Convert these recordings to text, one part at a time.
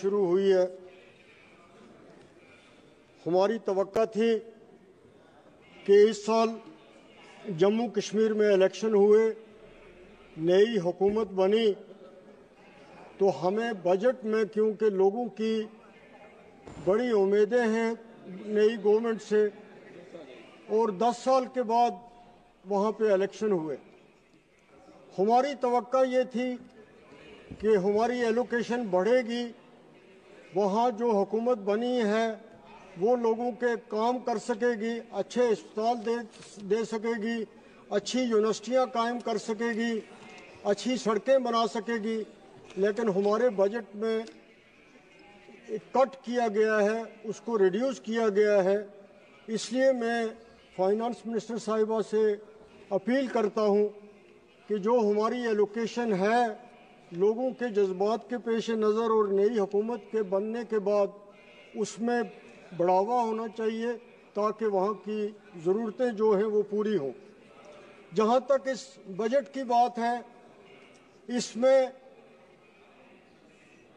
شروع ہوئی ہے. ہماری توقع تھی کہ اس سال جموں کشمیر میں الیکشن ہوئے, نئی حکومت بنی, تو ہمیں بجٹ میں, کیونکہ لوگوں کی بڑی امیدیں ہیں نئی گورنمنٹ سے, اور 10 سال کے بعد وہاں پہ الیکشن ہوئے, ہماری توقع یہ تھی کہ ہماری ایلوکیشن بڑھے گی, وہاں جو حکومت بنی ہے وہ لوگوں کے کام کر سکے گی, اچھے اسپتال دے سکے گی, اچھی یونیورسٹیاں قائم کر سکے گی, اچھی سڑکیں بنا سکے گی. لیکن ہمارے بجٹ میں کٹ کیا گیا ہے, اس کو ریڈیوس کیا گیا ہے. اس لیے میں فائنانس منسٹر صاحبہ سے اپیل کرتا ہوں کہ جو ہماری ایلوکیشن ہے لوگوں کے جذبات کے پیش نظر اور نئی حکومت کے بننے کے بعد اس میں بڑھاوا ہونا چاہیے تاکہ وہاں کی ضرورتیں جو ہیں وہ پوری ہوں. جہاں تک اس بجٹ کی بات ہے, اس میں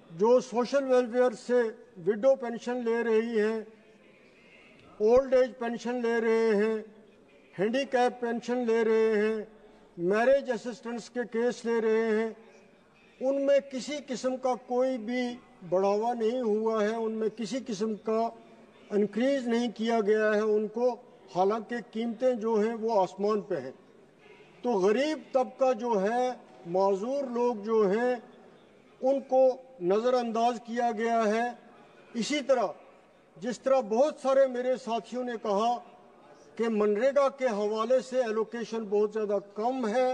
جو سوشل ویلفیئر سے وڈو پینشن لے رہی ہیں, اولڈ ایج پینشن لے رہے ہیں, ہینڈی کیپ پینشن لے رہے ہیں, میرج اسسٹنٹس کے کیس لے رہے ہیں, ان میں کسی قسم کا کوئی بھی بڑھاوا نہیں ہوا ہے, ان میں کسی قسم کا انکریز نہیں کیا گیا ہے ان کو, حالانکہ قیمتیں جو ہیں وہ آسمان پہ ہیں. تو غریب طبقہ جو ہے, معذور لوگ جو ہیں, ان کو نظر انداز کیا گیا ہے. اسی طرح جس طرح بہت سارے میرے ساتھیوں نے کہا کہ منریگا کے حوالے سے ایلوکیشن بہت زیادہ کم ہے,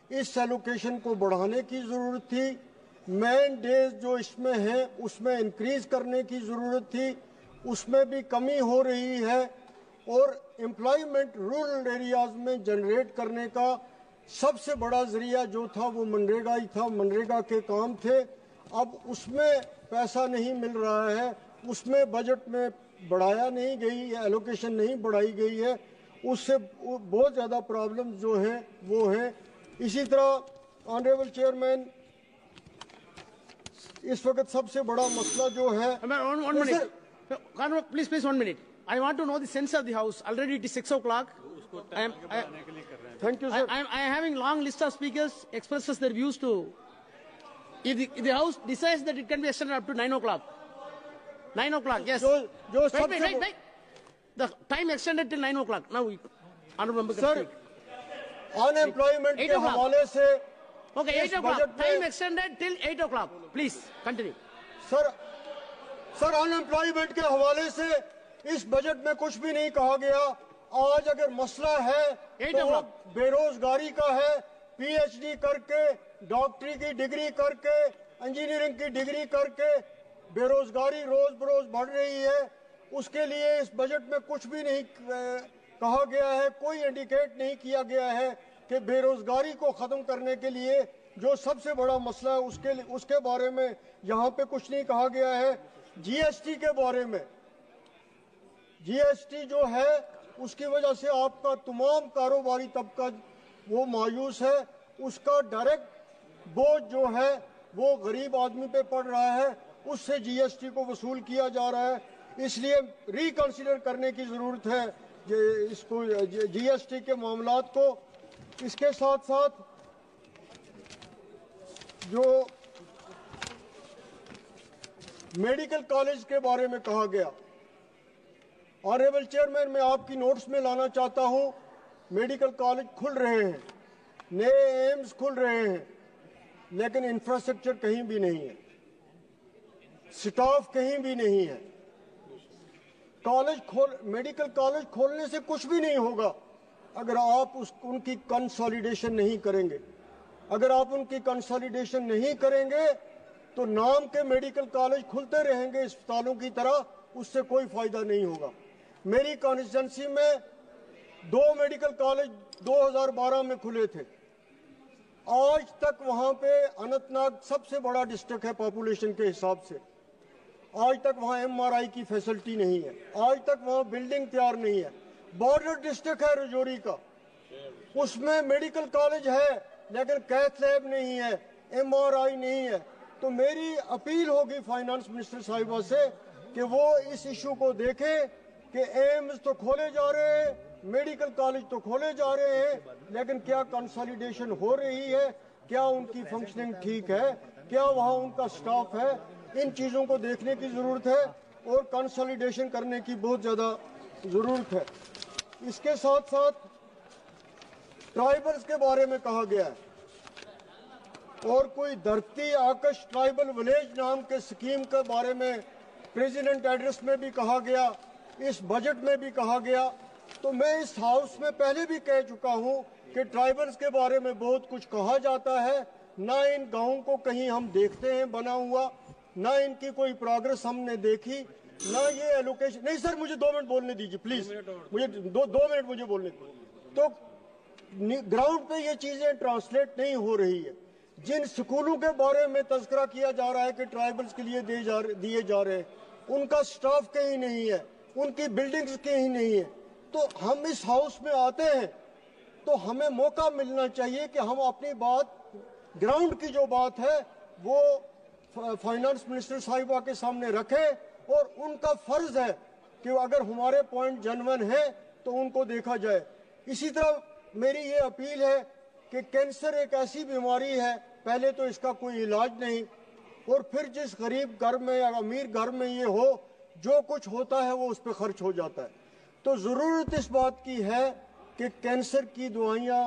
اس ایلوکیشن کو بڑھانے کی ضرورت تھی. مین ڈیز جو اس میں ہیں اس میں انکریز کرنے کی ضرورت تھی, اس میں بھی کمی ہو رہی ہے. اور امپلائمنٹ رورل ایریاز میں جنریٹ کرنے کا سب سے بڑا ذریعہ جو تھا وہ منریگا ہی تھا, منریگا کے کام تھے. اب اس میں پیسہ نہیں مل رہا ہے, اس میں بجٹ میں بڑھایا نہیں گئی ہے, ایلوکیشن نہیں بڑھائی گئی ہے, اس سے بہت زیادہ پرابلم جو ہیں وہ ہیں. اسی طرح آنریبل چیئرمین, اس وقت سب سے بڑا مسئلہ جو ہے, Please, 1 minute. I want to know the sense of the House. Already it is 6 o'clock. Thank you, sir. I am having long list of speakers expresses their views to. If the House decides that it can be extended up to 9 o'clock. 9 o'clock, yes. Wait. The time extended till 9 o'clock. Now, honorable member can speak. Unemployment کے حوالے سے Okay, 8 o'clock. Time extended till 8 o'clock. Please, continue. Sir unemployment کے حوالے سے اس budget میں کچھ بھی نہیں کہا گیا. آج اگر مسئلہ ہے تو وہ بے روزگاری کا ہے. پی ایچ ڈی کر کے, ڈاکٹری کی ڈگری کر کے, انجینئرنگ کی ڈگری کر کے بے روزگاری روز بروز بڑھ رہی ہے. اس کے لیے اس بجٹ میں کچھ بھی نہیں کہا گیا ہے, کوئی انڈیکیٹ نہیں کیا گیا ہے کہ بے روزگاری کو ختم کرنے کے لیے جو سب سے بڑا مسئلہ ہے اس کے بارے میں یہاں پہ کچھ نہیں کہا گیا ہے. جی ایس ٹی کے بارے میں, جی ایس ٹی جو ہے اس کی وجہ سے آپ کا تمام کاروباری طبقہ وہ مایوس ہے. اس کا ڈائریکٹ بوجھ جو ہے وہ غریب آدمی پہ پڑ رہا ہے, اس سے جی ایس ٹی کو وصول کیا جا رہا ہے. اس لیے ریکنسیڈر کرنے کی ضرورت ہے اس کو, جی ایس ٹی کے معاملات کو. اس کے ساتھ ساتھ جو میڈیکل کالج کے بارے میں کہا گیا, آنریبل چیئرمین میں آپ کی نوٹس میں لانا چاہتا ہوں, میڈیکل کالج کھل رہے ہیں, نئے ایمز کھل رہے ہیں, لیکن انفراسٹرکچر کہیں بھی نہیں ہے, سٹاف کہیں بھی نہیں ہے. میڈیکل کالج کھولنے سے کچھ بھی نہیں ہوگا اگر آپ ان کی کنسالیڈیشن نہیں کریں گے. اگر آپ ان کی کنسالیڈیشن نہیں کریں گے تو نام کے میڈیکل کالج کھلتے رہیں گے اسپتالوں کی طرح, اس سے کوئی فائدہ نہیں ہوگا. میری کانسٹیچوئنسی میں 2 میڈیکل کالج 2012 میں کھلے تھے. آج تک وہاں پہ اننت ناگ سب سے بڑا ڈسٹرکٹ ہے پاپولیشن کے حساب سے, آج تک وہاں ایم آر آئی کی فیسلٹی نہیں ہے, آج تک وہاں بلڈنگ تیار نہیں ہے. بارڈر ڈسٹرکٹ ہے رجوری کا, اس میں میڈیکل کالج ہے لیکن کیتھ لیب نہیں ہے, ایم آر آئی نہیں ہے. تو तो मेरी अपील होगी फाइनेंस मिनिस्टर साहिबा से कि वो इस इशू को देखें कि एम्स तो खोले जा रहे हैं, मेडिकल कॉलेज तो खोले जा रहे हैं, लेकिन क्या कंसोलिडेशन हो रही है, क्या उनकी फंक्शनिंग ठीक है, क्या वहाँ उनका स्टाफ है, इन चीज़ों को देखने की ज़रूरत है और कंसोलिडेशन करने की बहुत ज़्यादा ज़रूरत है। इसके साथ साथ ट्राइबल्स के बारे में कहा गया है और कोई धरती आकाश ट्राइबल विलेज नाम के स्कीम के बारे में प्रेसिडेंट एड्रेस में भी कहा गया, इस बजट में भी कहा गया। तो मैं इस हाउस में पहले भी कह चुका हूं कि ट्राइबल्स के बारे में बहुत कुछ कहा जाता है, ना इन गांवों को कहीं हम देखते हैं बना हुआ, ना इनकी कोई प्रोग्रेस हमने देखी, ना ये एलोकेशन। नहीं सर, मुझे 2 मिनट बोलने दीजिए प्लीज, मुझे दो मिनट मुझे बोलने दीजिए। तो ग्राउंड पे ये चीजें ट्रांसलेट नहीं हो रही है। जिन स्कूलों के बारे में तज़किरा किया जा रहा है कि ट्राइबल्स के लिए दिए जा रहे हैं, उनका स्टाफ कहीं नहीं है, उनकी बिल्डिंग्स कहीं नहीं है। तो हम इस हाउस में आते हैं तो हमें मौका मिलना चाहिए कि हम अपनी बात, ग्राउंड की जो बात है वो फाइनेंस मिनिस्टर साहिबा के सामने रखें और उनका फर्ज है कि अगर हमारे पॉइंट जेन्युइन है तो उनको देखा जाए। इसी तरह मेरी ये अपील है कि कैंसर एक ऐसी बीमारी है, पहले तो इसका कोई इलाज नहीं, और फिर जिस गरीब घर में या अमीर घर में ये हो, जो कुछ होता है वो उस पर खर्च हो जाता है। तो ज़रूरत इस बात की है कि कैंसर की दवाइयाँ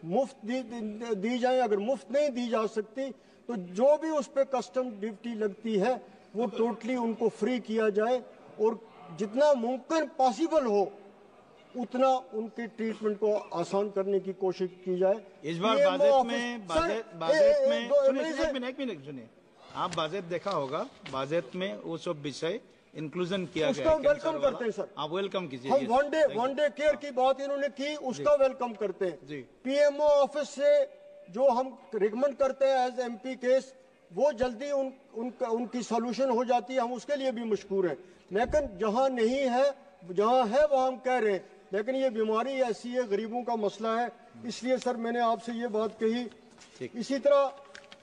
मुफ्त दी जाएं। अगर मुफ्त नहीं दी जा सकती तो जो भी उस पर कस्टम ड्यूटी लगती है वो टोटली उनको फ्री किया जाए और जितना मुमकिन पॉसिबल हो उतना उनके ट्रीटमेंट को आसान करने की कोशिश की जाए। इस बार बाजेट में सुनिए, आप बाजेट देखा होगा, बाजेट में वो सब विषय इंक्लूजन किया गया है। उसका वेलकम करते हैं सर, आप वेलकम कीजिए। हम वन डे केयर की बात इन्होंने की, उसका वेलकम करते हैं। पीएमओ ऑफिस से जो हम रिकमेंड करते हैं एज एमपी केस, वो जल्दी उनकी सॉल्यूशन हो जाती है, हम उसके लिए भी मशकूर हैं। लेकिन जहां नहीं है, जहां है वहां हम कह रहे हैं, लेकिन ये बीमारी ऐसी है, गरीबों का मसला है, इसलिए सर मैंने आपसे ये बात कही। इसी तरह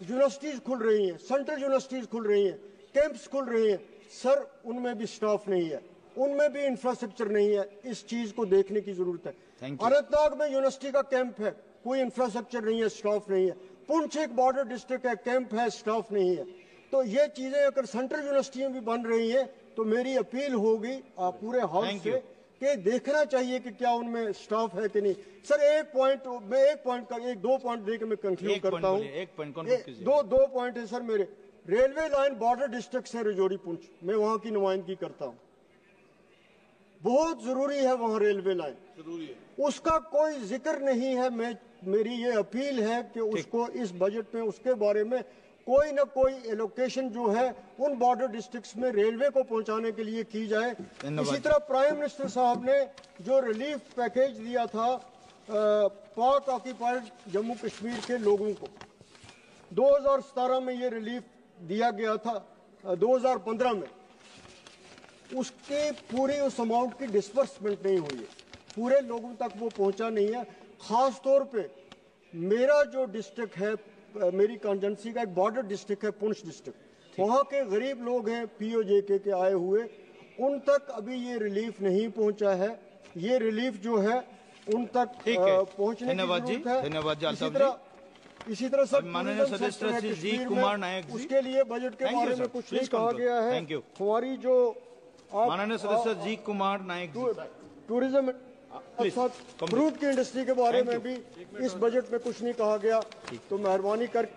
यूनिवर्सिटीज खुल रही हैं, सेंट्रल यूनिवर्सिटीज खुल रही हैं, कैंप्स खुल रही हैं, सर उनमें भी स्टाफ नहीं है, उनमें भी इंफ्रास्ट्रक्चर नहीं है। इस चीज को देखने की जरूरत है। अनंतनाग में यूनिवर्सिटी का कैंप है, कोई इंफ्रास्ट्रक्चर नहीं है, स्टाफ नहीं है। पुंछ एक बॉर्डर डिस्ट्रिक्ट है, कैंप है, स्टाफ नहीं है। तो ये चीजें अगर सेंट्रल यूनिवर्सिटी में भी बन रही है तो मेरी अपील होगी आप पूरे हाउस से कि देखना चाहिए कि क्या उनमें स्टाफ है कि नहीं। सर एक दो पॉइंट दे के मैं कंक्लूड करता हूँ। दो पॉइंट है सर मेरे। रेलवे लाइन बॉर्डर डिस्ट्रिक्ट से रजौरी पुंछ, मैं वहां की नुमाइंदगी करता हूं, बहुत जरूरी है वहां रेलवे लाइन, जरूरी है, उसका कोई जिक्र नहीं है। मेरी ये अपील है कि उसको इस बजट में उसके बारे में कोई ना कोई एलोकेशन जो है उन बॉर्डर डिस्ट्रिक्ट्स में रेलवे को पहुंचाने के लिए की जाए। इसी तरह प्राइम मिनिस्टर साहब ने जो रिलीफ पैकेज दिया था पाक ऑक्यूपाइड जम्मू कश्मीर के लोगों को, 2017 में ये रिलीफ दिया गया था, 2015 में उसके पूरी उस अमाउंट की डिस्बर्समेंट नहीं हुई है, पूरे लोगों तक वो पहुंचा नहीं है। खास तौर पे मेरा जो डिस्ट्रिक्ट है, मेरी कॉन्स्टिट्यूंसी का एक बॉर्डर डिस्ट्रिक्ट है पुंछ डिस्ट्रिक्ट, वहाँ के गरीब लोग हैं पीओजेके के आए हुए, उन तक अभी ये रिलीफ नहीं पहुंचा है। ये रिलीफ जो है उन तक पहुंचने की जरूरत है। धन्यवाद। इसी तरह सर माननीय सदस्य श्री जी कुमार नायक जी, उसके लिए बजट के बारे में कुछ नहीं कहा गया है। हमारी जो माननीय सदस्य जी कुमार नायक जी, टूरिज्म फ्रूट की इंडस्ट्री के बारे में भी इस बजट में कुछ नहीं कहा गया, तो मेहरबानी कर